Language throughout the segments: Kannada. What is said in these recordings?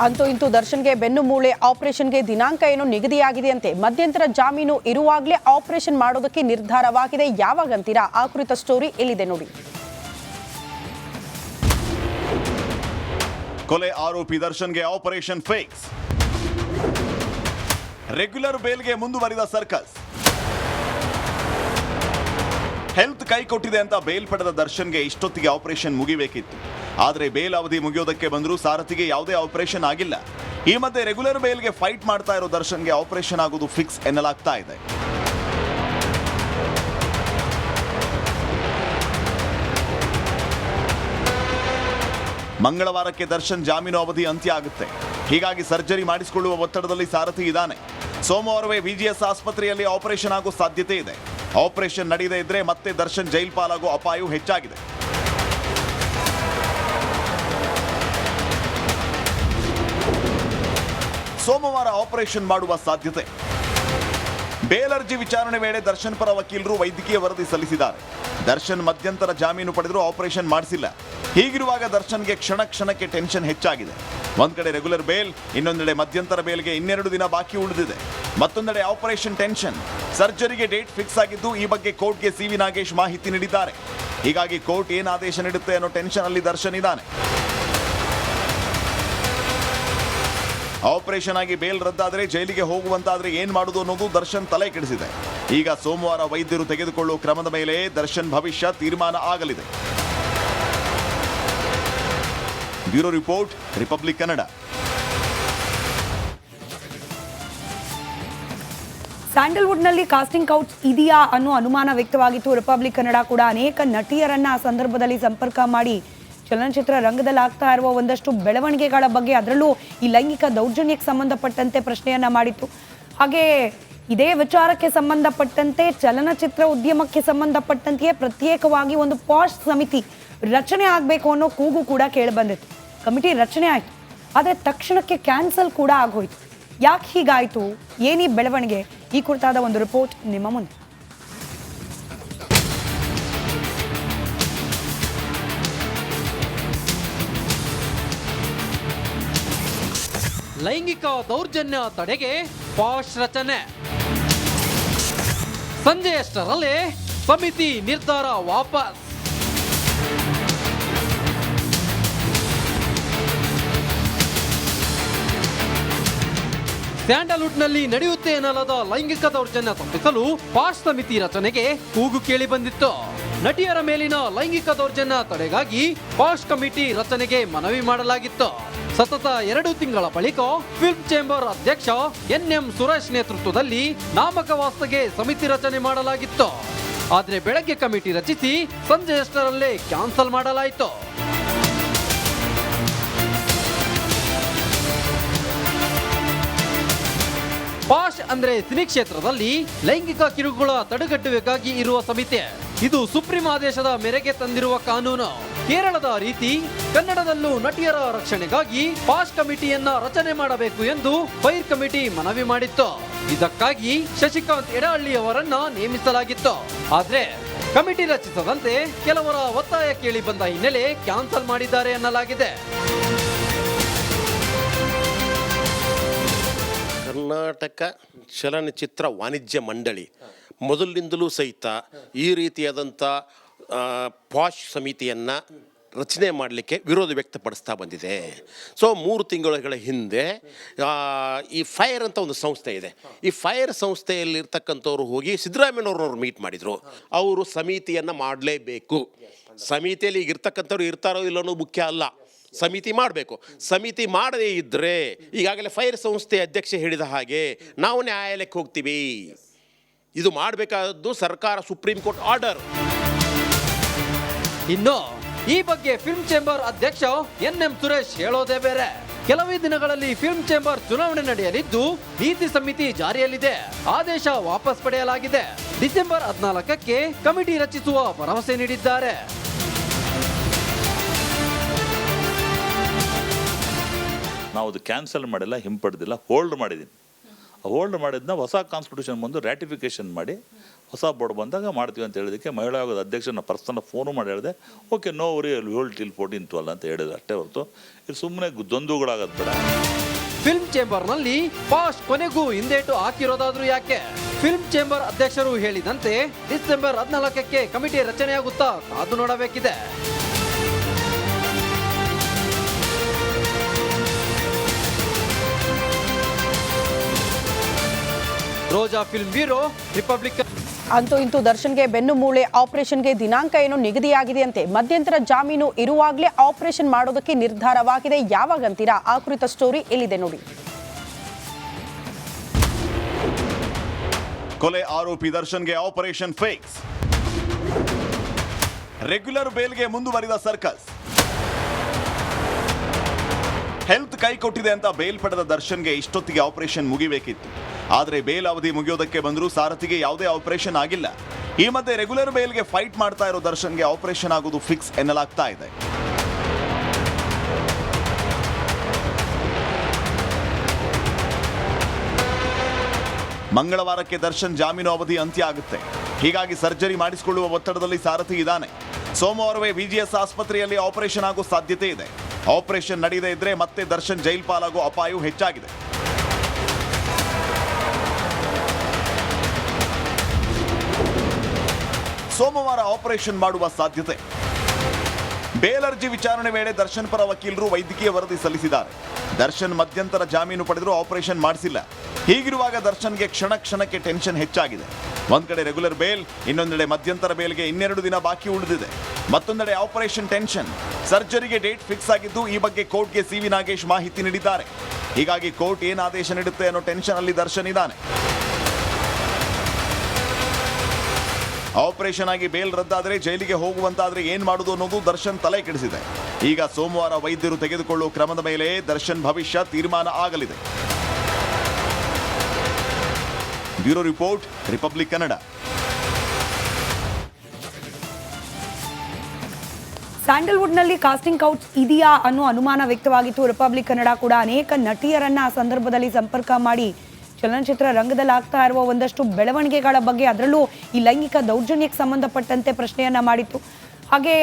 ಅಂತೂ ಇಂತೂ ದರ್ಶನ್ಗೆ ಬೆನ್ನು ಮೂಳೆ ಆಪರೇಷನ್ಗೆ ದಿನಾಂಕ ಏನು ನಿಗದಿಯಾಗಿದೆಯಂತೆ. ಮಧ್ಯಂತರ ಜಾಮೀನು ಇರುವಾಗಲೇ ಆಪರೇಷನ್ ಮಾಡೋದಕ್ಕೆ ನಿರ್ಧಾರವಾಗಿದೆ. ಯಾವಾಗಂತೀರಾ? ಆ ಕುರಿತ ಸ್ಟೋರಿ ಎಲ್ಲಿದೆ ನೋಡಿ. ಕೊಲೆ ಆರೋಪಿ ದರ್ಶನ್ಗೆ ಆಪರೇಷನ್ ಫಿಕ್ಸ್. ರೆಗ್ಯುಲರ್ ಬೇಲ್ಗೆ ಮುಂದುವರಿದ ಸರ್ಕಸ್. ಹೆಲ್ತ್ ಕೈ ಕೊಟ್ಟಿದೆ ಅಂತ ಬೇಲ್ ಪಡೆದ ದರ್ಶನ್ಗೆ ಇಷ್ಟೊತ್ತಿಗೆ ಆಪರೇಷನ್ ಮುಗಿಬೇಕಿತ್ತು. ಆದರೆ ಬೇಲ್ ಅವಧಿ ಮುಗಿಯೋದಕ್ಕೆ ಬಂದರೂ ಸಾರಥಿಗೆ ಯಾವುದೇ ಆಪರೇಷನ್ ಆಗಿಲ್ಲ. ಈ ಮಧ್ಯೆ ರೆಗ್ಯುಲರ್ ಬೇಲ್ಗೆ ಫೈಟ್ ಮಾಡ್ತಾ ಇರೋ ದರ್ಶನ್ಗೆ ಆಪರೇಷನ್ ಆಗೋದು ಫಿಕ್ಸ್ ಎನ್ನಲಾಗ್ತಾ ಇದೆ. ಮಂಗಳವಾರಕ್ಕೆ ದರ್ಶನ್ ಜಾಮೀನು ಅವಧಿ ಅಂತ್ಯ ಆಗುತ್ತೆ. ಹೀಗಾಗಿ ಸರ್ಜರಿ ಮಾಡಿಸಿಕೊಳ್ಳುವ ಒತ್ತಡದಲ್ಲಿ ಸಾರಥಿ ಇದ್ದಾನೆ. ಸೋಮವಾರವೇ ವಿಜಿಎಸ್ ಆಸ್ಪತ್ರೆಯಲ್ಲಿ ಆಪರೇಷನ್ ಆಗೋ ಸಾಧ್ಯತೆ ಇದೆ. ಆಪರೇಷನ್ ನಡೆಯದೇ ಇದ್ರೆ ಮತ್ತೆ ದರ್ಶನ್ ಜೈಲ್ ಪಾಲಾಗೋ ಅಪಾಯವೂ ಹೆಚ್ಚಾಗಿದೆ. ಸೋಮವಾರ ಆಪರೇಷನ್ ಮಾಡುವ ಸಾಧ್ಯತೆ. ಬೇಲ್ ಅರ್ಜಿ ವಿಚಾರಣೆ ವೇಳೆ ದರ್ಶನ್ ಪರ ವಕೀಲರು ವೈದ್ಯಕೀಯ ವರದಿ ಸಲ್ಲಿಸಿದ್ದಾರೆ. ದರ್ಶನ್ ಮಧ್ಯಂತರ ಜಾಮೀನು ಪಡೆದರೂ ಆಪರೇಷನ್ ಮಾಡಿಸಿಲ್ಲ. ಹೀಗಿರುವಾಗ ದರ್ಶನ್ಗೆ ಕ್ಷಣ ಕ್ಷಣಕ್ಕೆ ಟೆನ್ಷನ್ ಹೆಚ್ಚಾಗಿದೆ. ಒಂದ್ ಕಡೆ ರೆಗ್ಯುಲರ್ ಬೇಲ್, ಇನ್ನೊಂದೆಡೆ ಮಧ್ಯಂತರ ಬೇಲ್ಗೆ 2 ದಿನ ಬಾಕಿ ಉಳಿದಿದೆ. ಮತ್ತೊಂದೆಡೆ ಆಪರೇಷನ್ ಟೆನ್ಷನ್. ಸರ್ಜರಿಗೆ ಡೇಟ್ ಫಿಕ್ಸ್ ಆಗಿದ್ದು, ಈ ಬಗ್ಗೆ ಕೋರ್ಟ್ಗೆ ಸಿ.ವಿ. ನಾಗೇಶ್ ಮಾಹಿತಿ ನೀಡಿದ್ದಾರೆ. ಹೀಗಾಗಿ ಕೋರ್ಟ್ ಏನು ಆದೇಶ ನೀಡುತ್ತೆ ಅನ್ನೋ ಟೆನ್ಷನ್ ಅಲ್ಲಿ ದರ್ಶನ್ ಇದ್ದಾನೆ. ಆಪರೇಷನ್ ಆಗಿ ಬೇಲ್ ರದ್ದಾದರೆ ಜೈಲಿಗೆ ಹೋಗುವಂತಾದ್ರೆ ಏನ್ ಮಾಡುದು ಅನ್ನೋದು ದರ್ಶನ್ ತಲೆ ಕೆಡಿಸಿದೆ. ಈಗ ಸೋಮವಾರ ವೈದ್ಯರು ತೆಗೆದುಕೊಳ್ಳುವ ಕ್ರಮದ ಮೇಲೆ ದರ್ಶನ್ ಭವಿಷ್ಯ ತೀರ್ಮಾನ ಆಗಲಿದೆ. Bureau report, Republic Kannada. ಸ್ಯಾಂಡಲ್ವುಡ್ನಲ್ಲಿ ಕಾಸ್ಟಿಂಗ್ ಕೌಚ್ ಇದೆಯಾ ಅನ್ನೋ ಅನುಮಾನ ವ್ಯಕ್ತವಾಗಿತ್ತು. ರಿಪಬ್ಲಿಕ್ ಕನ್ನಡ ಕೂಡ ಅನೇಕ ನಟಿಯರನ್ನ ಆ ಸಂದರ್ಭದಲ್ಲಿ ಸಂಪರ್ಕ ಮಾಡಿ ಚಲನಚಿತ್ರ ರಂಗದಲ್ಲಿ ಆಗ್ತಾ ಇರುವ ಒಂದಷ್ಟು ಬೆಳವಣಿಗೆಗಳ ಬಗ್ಗೆ, ಅದರಲ್ಲೂ ಈ ಲೈಂಗಿಕ ದೌರ್ಜನ್ಯಕ್ಕೆ ಸಂಬಂಧಪಟ್ಟಂತೆ ಪ್ರಶ್ನೆಯನ್ನ ಮಾಡಿತ್ತು. ಹಾಗೆ ಇದೇ ವಿಚಾರಕ್ಕೆ ಸಂಬಂಧಪಟ್ಟಂತೆ ಚಲನಚಿತ್ರ ಉದ್ಯಮಕ್ಕೆ ಸಂಬಂಧಪಟ್ಟಂತೆಯೇ ಪ್ರತ್ಯೇಕವಾಗಿ ಒಂದು ಪಾಶ್ ಸಮಿತಿ ರಚನೆ ಆಗಬೇಕು ಅನ್ನೋ ಕೂಗು ಕೂಡ ಕೇಳಿಬಂದಿತ್ತು. ಕಮಿಟಿ ರಚನೆ ಆಯಿತು, ಆದರೆ ತಕ್ಷಣಕ್ಕೆ ಕ್ಯಾನ್ಸಲ್ ಕೂಡ ಆಗೋಯ್ತು. ಯಾಕೆ ಹೀಗಾಯಿತು, ಏನೀ ಬೆಳವಣಿಗೆ, ಈ ಕುರಿತಾದ ಒಂದು ರಿಪೋರ್ಟ್ ನಿಮ್ಮ ಮುಂದೆ. ಲೈಂಗಿಕ ದೌರ್ಜನ್ಯ ತಡೆಗೆ ಪಾಶ್ ರಚನೆ. ಸಂಜೆಯಷ್ಟರಲ್ಲೇ ಸಮಿತಿ ನಿರ್ಧಾರ ವಾಪಸ್. ಸ್ಯಾಂಡಲ್ವುಡ್ನಲ್ಲಿ ನಡೆಯುತ್ತೆ ಎನ್ನಲಾದ ಲೈಂಗಿಕ ದೌರ್ಜನ್ಯ ತಪ್ಪಿಸಲು ಪಾಶ್ ಸಮಿತಿ ರಚನೆಗೆ ಕೂಗು ಕೇಳಿ ಬಂದಿತ್ತು. ನಟಿಯರ ಮೇಲಿನ ಲೈಂಗಿಕ ದೌರ್ಜನ್ಯ ತಡೆಗಾಗಿ ಪಾಶ್ ಕಮಿಟಿ ರಚನೆಗೆ ಮನವಿ ಮಾಡಲಾಗಿತ್ತು. ಸತತ 2 ತಿಂಗಳ ಬಳಿಕ ಫಿಲ್ಮ್ ಚೇಂಬರ್ ಅಧ್ಯಕ್ಷ ಎನ್.ಎಂ. ಸುರೇಶ್ ನೇತೃತ್ವದಲ್ಲಿ ನಾಮಕವಾಸ್ತೆಗೆ ಸಮಿತಿ ರಚನೆ ಮಾಡಲಾಗಿತ್ತು. ಆದರೆ ಬೆಳಗ್ಗೆ ಕಮಿಟಿ ರಚಿಸಿ ಸಂಜೆಯಷ್ಟರಲ್ಲೇ ಕ್ಯಾನ್ಸಲ್ ಮಾಡಲಾಯಿತು. ಪಾಶ್ ಅಂದ್ರೆ ಸಿನಿ ಕ್ಷೇತ್ರದಲ್ಲಿ ಲೈಂಗಿಕ ಕಿರುಕುಳ ತಡೆಗಟ್ಟುವಿಗಾಗಿ ಇರುವ ಸಮಿತಿ. ಇದು ಸುಪ್ರೀಂ ಆದೇಶದ ಮೇರೆಗೆ ತಂದಿರುವ ಕಾನೂನು. ಕೇರಳದ ರೀತಿ ಕನ್ನಡದಲ್ಲೂ ನಟಿಯರ ರಕ್ಷಣೆಗಾಗಿ ಪಾಶ್ ಕಮಿಟಿಯನ್ನ ರಚನೆ ಮಾಡಬೇಕು ಎಂದು ಫೈರ್ ಕಮಿಟಿ ಮನವಿ ಮಾಡಿತ್ತು. ಇದಕ್ಕಾಗಿ ಶಶಿಕಾಂತ್ ಎಡಹಳ್ಳಿ ಅವರನ್ನ ನೇಮಿಸಲಾಗಿತ್ತು. ಆದ್ರೆ ಕಮಿಟಿ ರಚಿಸದಂತೆ ಕೆಲವರ ಒತ್ತಾಯ ಕೇಳಿ ಬಂದ ಹಿನ್ನೆಲೆ ಕ್ಯಾನ್ಸಲ್ ಮಾಡಿದ್ದಾರೆ ಎನ್ನಲಾಗಿದೆ. ಕರ್ನಾಟಕ ಚಲನಚಿತ್ರ ವಾಣಿಜ್ಯ ಮಂಡಳಿ ಮೊದಲಿನಿಂದಲೂ ಸಹಿತ ಈ ರೀತಿಯಾದಂಥ ಪಾಶ್ ಸಮಿತಿಯನ್ನು ರಚನೆ ಮಾಡಲಿಕ್ಕೆ ವಿರೋಧ ವ್ಯಕ್ತಪಡಿಸ್ತಾ ಬಂದಿದೆ. ಸೊ 3 ತಿಂಗಳ ಹಿಂದೆ ಈ ಫೈರ್ ಅಂತ ಒಂದು ಸಂಸ್ಥೆ ಇದೆ. ಈ ಫೈರ್ ಸಂಸ್ಥೆಯಲ್ಲಿರ್ತಕ್ಕಂಥವ್ರು ಹೋಗಿ ಸಿದ್ದರಾಮಯ್ಯನವ್ರನ್ನವ್ರು ಮೀಟ್ ಮಾಡಿದರು. ಅವರು ಸಮಿತಿಯನ್ನು ಮಾಡಲೇಬೇಕು. ಸಮಿತಿಯಲ್ಲಿ ಈಗ ಇರ್ತಕ್ಕಂಥವ್ರು ಇರ್ತಾರೋ ಇಲ್ಲೋ ಮುಖ್ಯ ಅಲ್ಲ, ಸಮಿತಿ ಮಾಡಬೇಕು. ಸಮಿತಿ ಮಾಡದೇ ಇದ್ದರೆ ಈಗಾಗಲೇ ಫೈರ್ ಸಂಸ್ಥೆ ಅಧ್ಯಕ್ಷ ಹೇಳಿದ ಹಾಗೆ ನಾವು ನ್ಯಾಯಾಲಯಕ್ಕೆ ಹೋಗ್ತೀವಿ. ಇದು ಮಾಡಬೇಕಾದದ್ದು ಸರ್ಕಾರ, ಸುಪ್ರೀಂ ಕೋರ್ಟ್ ಆರ್ಡರ್. ಇನ್ನು ಈ ಬಗ್ಗೆ ಫಿಲ್ಮ್ ಚೇಂಬರ್ ಅಧ್ಯಕ್ಷ ಎನ್.ಎಂ. ಸುರೇಶ್ ಹೇಳೋದೇ ಬೇರೆ. ಕೆಲವೇ ದಿನಗಳಲ್ಲಿ ಫಿಲ್ಮ್ ಚೇಂಬರ್ ಚುನಾವಣೆ ನಡೆಯಲಿದ್ದು ನೀತಿ ಸಮಿತಿ ಜಾರಿಯಲ್ಲಿದೆ. ಆದೇಶ ವಾಪಸ್ ಪಡೆಯಲಾಗಿದೆ. ಡಿಸೆಂಬರ್ 14ಕ್ಕೆ ಕಮಿಟಿ ರಚಿಸುವ ಭರವಸೆ ನೀಡಿದ್ದಾರೆ. ನಾವು ಅದು ಕ್ಯಾನ್ಸಲ್ ಮಾಡಿಲ್ಲ, ಹಿಂಪಡೆದಿಲ್ಲ, ಹೋಲ್ಡ್ ಮಾಡಿದ್ದೀನಿ. ಹೋಲ್ಡ್ ಮಾಡಿದ್ನ ಹೊಸ ಕಾನ್ಸ್ಟಿಟ್ಯೂಷನ್ ಮುಂದೆ ರ್ಯಾಟಿಫಿಕೇಶನ್ ಮಾಡಿ ಹೊಸ ಬೋರ್ಡ್ ಬಂದಾಗ ಮಾಡ್ತೀವಿ ಅಂತ ಹೇಳಿದಕ್ಕೆ ಮಹಿಳಾ ಆಯೋಗದ ಅಧ್ಯಕ್ಷನ ಪರ್ಸನಲ್ ಫೋನು ಮಾಡಿ ಹೇಳಿದೆ, ಓಕೆ ನೋ ವರಿ 12 till 14-12 ಅಂತ ಹೇಳಿದ್ರು ಅಷ್ಟೇ ಹೊರತು ಇದು ಸುಮ್ಮನೆ ದ್ವಂದ್ವಗಳಾಗೋದು ಬೇಡ. ಫಿಲ್ಮ್ ಚೇಂಬರ್ನಲ್ಲಿ ಪಾಶ್ ಕೊನೆಗೂ ಹಿಂದೇಟು ಹಾಕಿರೋದಾದ್ರೂ ಯಾಕೆ? ಫಿಲ್ಮ್ ಚೇಂಬರ್ ಅಧ್ಯಕ್ಷರು ಹೇಳಿದಂತೆ ಡಿಸೆಂಬರ್ 14ಕ್ಕೆ ಕಮಿಟಿ ರಚನೆಯಾಗುತ್ತಾ ಕಾದು ನೋಡಬೇಕಿದೆ. ರೋಜಾ ಫಿಲ್ಮ್ ಬ್ಯೂರೋ, ರಿಪಬ್ಲಿಕ್. ಅಂತೂ ಇಂತೂ ದರ್ಶನ್ಗೆ ಬೆನ್ನು ಮೂಳೆ ಆಪರೇಷನ್ಗೆ ದಿನಾಂಕ ಏನೋ ನಿಗದಿಯಾಗಿದೆಯಂತೆ. ಮಧ್ಯಂತರ ಜಾಮೀನು ಇರುವಾಗಲೇ ಆಪರೇಷನ್ ಮಾಡೋದಕ್ಕೆ ನಿರ್ಧಾರವಾಗಿದೆ. ಯಾವಾಗಂತೀರಾ? ಆ ಕುರಿತ ಸ್ಟೋರಿ ಇಲ್ಲಿದೆ ನೋಡಿ. ಕೊಲೆ ಆರೋಪಿ ದರ್ಶನ್ಗೆ ಆಪರೇಷನ್ ಫೇಕ್ಸ್. ರೆಗ್ಯುಲರ್ ಬೇಲ್ಗೆ ಮುಂದುವರಿದ ಸರ್ಕಸ್. ಹೆಲ್ತ್ ಕೈ ಕೊಟ್ಟಿದೆ ಅಂತ ಬೇಲ್ ಪಡೆದ ದರ್ಶನ್ಗೆ ಇಷ್ಟೊತ್ತಿಗೆ ಆಪರೇಷನ್ ಮುಗಿಬೇಕಿತ್ತು. ಆದರೆ ಬೇಲ್ ಅವಧಿ ಮುಗಿಯೋದಕ್ಕೆ ಬಂದರೂ ಸಾರಥಿಗೆ ಯಾವುದೇ ಆಪರೇಷನ್ ಆಗಿಲ್ಲ. ಈ ಮಧ್ಯೆ ರೆಗ್ಯುಲರ್ ಬೇಲ್ಗೆ ಫೈಟ್ ಮಾಡ್ತಾ ಇರೋ ದರ್ಶನ್ಗೆ ಆಪರೇಷನ್ ಆಗೋದು ಫಿಕ್ಸ್ ಎನ್ನಲಾಗ್ತಾ ಇದೆ. ಮಂಗಳವಾರಕ್ಕೆ ದರ್ಶನ್ ಜಾಮೀನು ಅವಧಿ ಅಂತ್ಯ ಆಗುತ್ತೆ. ಹೀಗಾಗಿ ಸರ್ಜರಿ ಮಾಡಿಸಿಕೊಳ್ಳುವ ಒತ್ತಡದಲ್ಲಿ ಸಾರಥಿ ಇದ್ದಾನೆ. ಸೋಮವಾರವೇ ವಿಜಿಎಸ್ ಆಸ್ಪತ್ರೆಯಲ್ಲಿ ಆಪರೇಷನ್ ಆಗೋ ಸಾಧ್ಯತೆ ಇದೆ. ಆಪರೇಷನ್ ನಡೆಯದೇ ಇದ್ರೆ ಮತ್ತೆ ದರ್ಶನ್ ಜೈಲ್ ಪಾಲಾಗೋ ಅಪಾಯವು ಹೆಚ್ಚಾಗಿದೆ. ಸೋಮವಾರ ಆಪರೇಷನ್ ಮಾಡುವ ಸಾಧ್ಯತೆ. ಬೇಲ್ ಅರ್ಜಿ ವಿಚಾರಣೆ ವೇಳೆ ದರ್ಶನ್ ಪರ ವಕೀಲರು ವೈದ್ಯಕೀಯ ವರದಿ ಸಲ್ಲಿಸಿದ್ದಾರೆ. ದರ್ಶನ್ ಮಧ್ಯಂತರ ಜಾಮೀನು ಪಡೆದರೂ ಆಪರೇಷನ್ ಮಾಡಿಸಿಲ್ಲ. ಹೀಗಿರುವಾಗ ದರ್ಶನ್ಗೆ ಕ್ಷಣಕ್ಕೆ ಟೆನ್ಷನ್ ಹೆಚ್ಚಾಗಿದೆ. ಒಂದ್ ಕಡೆ ರೆಗ್ಯುಲರ್ ಬೇಲ್, ಇನ್ನೊಂದೆಡೆ ಮಧ್ಯಂತರ ಬೇಲ್ಗೆ 2 ದಿನ ಬಾಕಿ ಉಳಿದಿದೆ. ಮತ್ತೊಂದೆಡೆ ಆಪರೇಷನ್ ಟೆನ್ಷನ್. ಸರ್ಜರಿಗೆ ಡೇಟ್ ಫಿಕ್ಸ್ ಆಗಿದ್ದು ಈ ಬಗ್ಗೆ ಕೋರ್ಟ್ಗೆ ಸಿ.ವಿ. ನಾಗೇಶ್ ಮಾಹಿತಿ ನೀಡಿದ್ದಾರೆ. ಹೀಗಾಗಿ ಕೋರ್ಟ್ ಏನು ಆದೇಶ ನೀಡುತ್ತೆ ಅನ್ನೋ ಟೆನ್ಷನ್ ಅಲ್ಲಿ ದರ್ಶನ್ ಇದ್ದಾನೆ. ಆಪರೇಷನ್ ಆಗಿ ಬೇಲ್ ರದ್ದಾದರೆ ಜೈಲಿಗೆ ಹೋಗುವಂತಾದ್ರೆ ಏನ್ ಮಾಡುದು ಅನ್ನೋದು ದರ್ಶನ್ ತಲೆ ಕೆಡಿಸಿದೆ. ಈಗ ಸೋಮವಾರ ವೈದ್ಯರು ತೆಗೆದುಕೊಳ್ಳುವ ಕ್ರಮದ ಮೇಲೆ ದರ್ಶನ್ ಭವಿಷ್ಯ ತೀರ್ಮಾನ ಆಗಲಿದೆ. Bureau report, Republic Kannada. ಸ್ಯಾಂಡಲ್ವುಡ್ನಲ್ಲಿ ಕಾಸ್ಟಿಂಗ್ ಕೌಚ್ ಇದೆಯಾ ಅನ್ನೋ ಅನುಮಾನ ವ್ಯಕ್ತವಾಗಿತ್ತು. ರಿಪಬ್ಲಿಕ್ ಕನ್ನಡ ಕೂಡ ಅನೇಕ ನಟಿಯರನ್ನ ಆ ಸಂದರ್ಭದಲ್ಲಿ ಸಂಪರ್ಕ ಮಾಡಿ ಚಲನಚಿತ್ರ ರಂಗದಲ್ಲಿ ಆಗ್ತಾ ಇರುವ ಒಂದಷ್ಟು ಬೆಳವಣಿಗೆಗಳ ಬಗ್ಗೆ, ಅದರಲ್ಲೂ ಈ ಲೈಂಗಿಕ ದೌರ್ಜನ್ಯಕ್ಕೆ ಸಂಬಂಧಪಟ್ಟಂತೆ ಪ್ರಶ್ನೆಯನ್ನ ಮಾಡಿತ್ತು. ಹಾಗೆ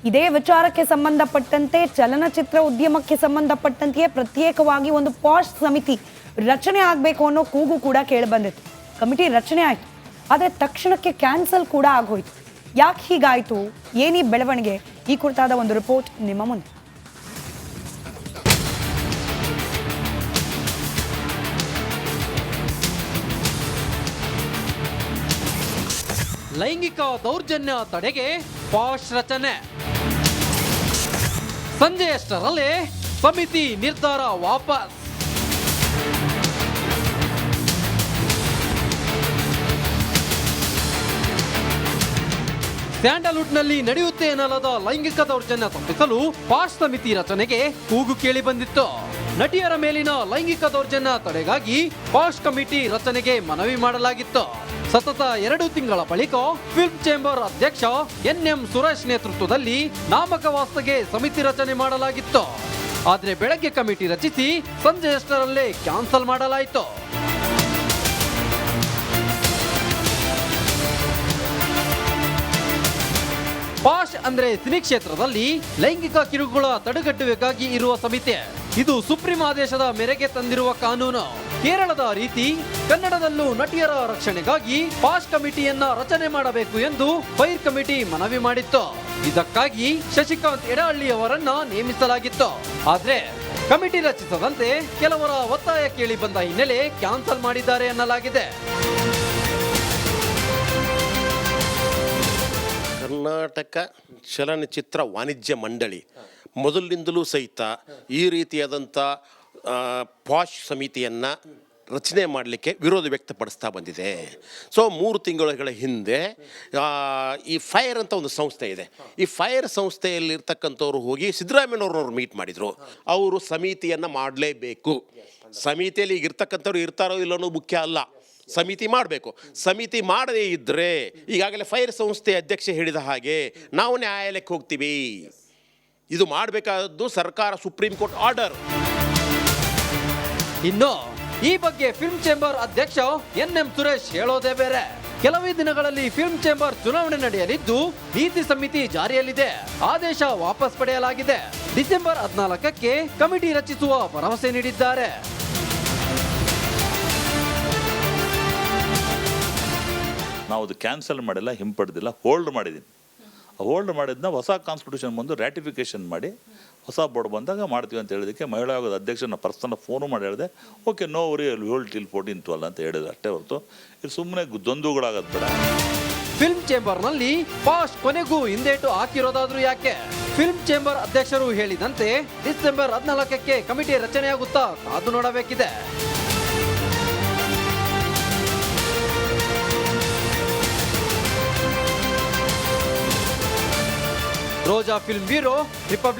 ಇದೇ ವಿಚಾರಕ್ಕೆ ಸಂಬಂಧಪಟ್ಟಂತೆ ಚಲನಚಿತ್ರ ಉದ್ಯಮಕ್ಕೆ ಸಂಬಂಧಪಟ್ಟಂತೆಯೇ ಪ್ರತ್ಯೇಕವಾಗಿ ಒಂದು ಪಾಶ್ ಸಮಿತಿ ರಚನೆ ಆಗಬೇಕು ಅನ್ನೋ ಕೂಗು ಕೂಡ ಕೇಳಿಬಂದಿತ್ತು. ಕಮಿಟಿ ರಚನೆ ಆಯಿತು, ಆದರೆ ತಕ್ಷಣಕ್ಕೆ ಕ್ಯಾನ್ಸಲ್ ಕೂಡ ಆಗೋಯ್ತು. ಯಾಕೆ ಹೀಗಾಯಿತು, ಏನೀ ಬೆಳವಣಿಗೆ, ಈ ಕುರಿತಾದ ಒಂದು ರಿಪೋರ್ಟ್ ನಿಮ್ಮ ಮುಂದೆ. ಲೈಂಗಿಕ ದೌರ್ಜನ್ಯ ತಡೆಗೆ ಪಾಶ್ ರಚನೆ. ಸಂಜೆಯಷ್ಟರಲ್ಲೇ ಸಮಿತಿ ನಿರ್ಧಾರ ವಾಪಸ್. ಸ್ಯಾಂಡಲ್ವುಡ್ನಲ್ಲಿ ನಡೆಯುತ್ತೆ ಎನ್ನಲಾದ ಲೈಂಗಿಕ ದೌರ್ಜನ್ಯ ತಪ್ಪಿಸಲು ಪಾಶ್ ಸಮಿತಿ ರಚನೆಗೆ ಕೂಗು ಕೇಳಿ ಬಂದಿತ್ತು. ನಟಿಯರ ಮೇಲಿನ ಲೈಂಗಿಕ ದೌರ್ಜನ್ಯ ತಡೆಗಾಗಿ ಪಾಶ್ ಕಮಿಟಿ ರಚನೆಗೆ ಮನವಿ ಮಾಡಲಾಗಿತ್ತು. ಸತತ 2 ತಿಂಗಳ ಬಳಿಕ ಫಿಲ್ಮ್ ಚೇಂಬರ್ ಅಧ್ಯಕ್ಷ ಎನ್.ಎಂ. ಸುರೇಶ್ ನೇತೃತ್ವದಲ್ಲಿ ನಾಮಕವಾಸ್ತೆಗೆ ಸಮಿತಿ ರಚನೆ ಮಾಡಲಾಗಿತ್ತು. ಆದ್ರೆ ಬೆಳಗ್ಗೆ ಕಮಿಟಿ ರಚಿಸಿ ಸಂಜೆಯಷ್ಟರಲ್ಲೇ ಕ್ಯಾನ್ಸಲ್ ಮಾಡಲಾಯಿತು. ಪಾಶ್ ಅಂದ್ರೆ ಸಿನಿ ಕ್ಷೇತ್ರದಲ್ಲಿ ಲೈಂಗಿಕ ಕಿರುಕುಳ ತಡೆಗಟ್ಟುವಿಗಾಗಿ ಇರುವ ಸಮಿತಿ. ಇದು ಸುಪ್ರೀಂ ಆದೇಶದ ಮೇರೆಗೆ ತಂದಿರುವ ಕಾನೂನು. ಕೇರಳದ ರೀತಿ ಕನ್ನಡದಲ್ಲೂ ನಟಿಯರ ರಕ್ಷಣೆಗಾಗಿ ಪಾಶ್ ಕಮಿಟಿಯನ್ನ ರಚನೆ ಮಾಡಬೇಕು ಎಂದು ಫೈರ್ ಕಮಿಟಿ ಮನವಿ ಮಾಡಿತ್ತು. ಇದಕ್ಕಾಗಿ ಶಶಿಕಾಂತ್ ಎಡಹಳ್ಳಿ ಅವರನ್ನ ನೇಮಿಸಲಾಗಿತ್ತು. ಆದ್ರೆ ಕಮಿಟಿ ರಚಿಸದಂತೆ ಕೆಲವರ ಒತ್ತಾಯ ಕೇಳಿ ಬಂದ ಹಿನ್ನೆಲೆ ಕ್ಯಾನ್ಸಲ್ ಮಾಡಿದ್ದಾರೆ ಎನ್ನಲಾಗಿದೆ. ಕರ್ನಾಟಕ ಚಲನಚಿತ್ರ ವಾಣಿಜ್ಯ ಮಂಡಳಿ ಮೊದಲಿನಿಂದಲೂ ಸಹಿತ ಈ ರೀತಿಯಾದಂಥ ಪಾಶ್ ಸಮಿತಿಯನ್ನು ರಚನೆ ಮಾಡಲಿಕ್ಕೆ ವಿರೋಧ ವ್ಯಕ್ತಪಡಿಸ್ತಾ ಬಂದಿದೆ. ಸೊ 3 ತಿಂಗಳ ಹಿಂದೆ ಈ ಫೈರ್ ಅಂತ ಒಂದು ಸಂಸ್ಥೆ ಇದೆ. ಈ ಫೈರ್ ಸಂಸ್ಥೆಯಲ್ಲಿರ್ತಕ್ಕಂಥವ್ರು ಹೋಗಿ ಸಿದ್ದರಾಮಯ್ಯನವ್ರನ್ನವ್ರು ಮೀಟ್ ಮಾಡಿದರು. ಅವರು ಸಮಿತಿಯನ್ನು ಮಾಡಲೇಬೇಕು. ಸಮಿತಿಯಲ್ಲಿ ಈಗ ಇರ್ತಕ್ಕಂಥವ್ರು ಇರ್ತಾರೋ ಇಲ್ಲೋ ಮುಖ್ಯ ಅಲ್ಲ, ಸಮಿತಿ ಮಾಡಬೇಕು. ಸಮಿತಿ ಮಾಡದೇ ಇದ್ದರೆ ಈಗಾಗಲೇ ಫೈರ್ ಸಂಸ್ಥೆ ಅಧ್ಯಕ್ಷ ಹೇಳಿದ ಹಾಗೆ ನಾವು ನ್ಯಾಯಾಲಯಕ್ಕೆ ಹೋಗ್ತೀವಿ. ಇದು ಮಾಡಬೇಕಾದದ್ದು ಸರ್ಕಾರ, ಸುಪ್ರೀಂ ಕೋರ್ಟ್ ಆರ್ಡರ್. ಇನ್ನು ಈ ಬಗ್ಗೆ ಫಿಲ್ಮ್ ಚೇಂಬರ್ ಅಧ್ಯಕ್ಷ ಎನ್.ಎಂ. ಸುರೇಶ್ ಹೇಳೋದೇ ಬೇರೆ. ಕೆಲವೇ ದಿನಗಳಲ್ಲಿ ಫಿಲ್ಮ್ ಚೇಂಬರ್ ಚುನಾವಣೆ ನಡೆಯಲಿದ್ದು ನೀತಿ ಸಮಿತಿ ಜಾರಿಯಲ್ಲಿದೆ. ಆದೇಶ ವಾಪಸ್ ಪಡೆಯಲಾಗಿದೆ. ಡಿಸೆಂಬರ್ 14ಕ್ಕೆ ಕಮಿಟಿ ರಚಿಸುವ ಭರವಸೆ ನೀಡಿದ್ದಾರೆ. ನಾವು ಅದು ಕ್ಯಾನ್ಸಲ್ ಮಾಡಿಲ್ಲ, ಹಿಂಪಡೆದಿಲ್ಲ, ಹೋಲ್ಡ್ ಮಾಡಿದ್ದೀನಿ. ಹೋಲ್ಡ್ ಮಾಡಿದ್ನ ಹೊಸ ಕಾನ್ಸ್ಟಿಟ್ಯೂಷನ್ ಬಂದು ರ್ಯಾಟಿಫಿಕೇಷನ್ ಮಾಡಿ ಹೊಸ ಬೋರ್ಡ್ ಬಂದಾಗ ಮಾಡ್ತೀವಿ ಅಂತ ಹೇಳಿದಕ್ಕೆ ಮಹಿಳಾ ಆಯೋಗದ ಅಧ್ಯಕ್ಷನ ಪರ್ಸನಲ್ ಫೋನು ಮಾಡಿ ಹೇಳಿದೆ, okay no worry hold till 14-12 ಅಂತ ಹೇಳಿದ್ರು ಅಷ್ಟೇ ಹೊರತು ಇದು ಸುಮ್ಮನೆ ದ್ವಂದ್ವಗಳಾಗೋದು ಬೇಡ. ಫಿಲ್ಮ್ ಚೇಂಬರ್ನಲ್ಲಿ ಪಾಶ್ ಕೊನೆಗೂ ಹಿಂದೇಟು ಹಾಕಿರೋದಾದ್ರೂ ಯಾಕೆ? ಫಿಲ್ಮ್ ಚೇಂಬರ್ ಅಧ್ಯಕ್ಷರು ಹೇಳಿದಂತೆ ಡಿಸೆಂಬರ್ 14ಕ್ಕೆ ಕಮಿಟಿ ರಚನೆಯಾಗುತ್ತಾ ಕಾದು ನೋಡಬೇಕಿದೆ. ರೋಜಾ ಫಿಲ್ಮ್ ಬ್ಯೂರೋ, ರಿಪಬ್ಲಿಕ್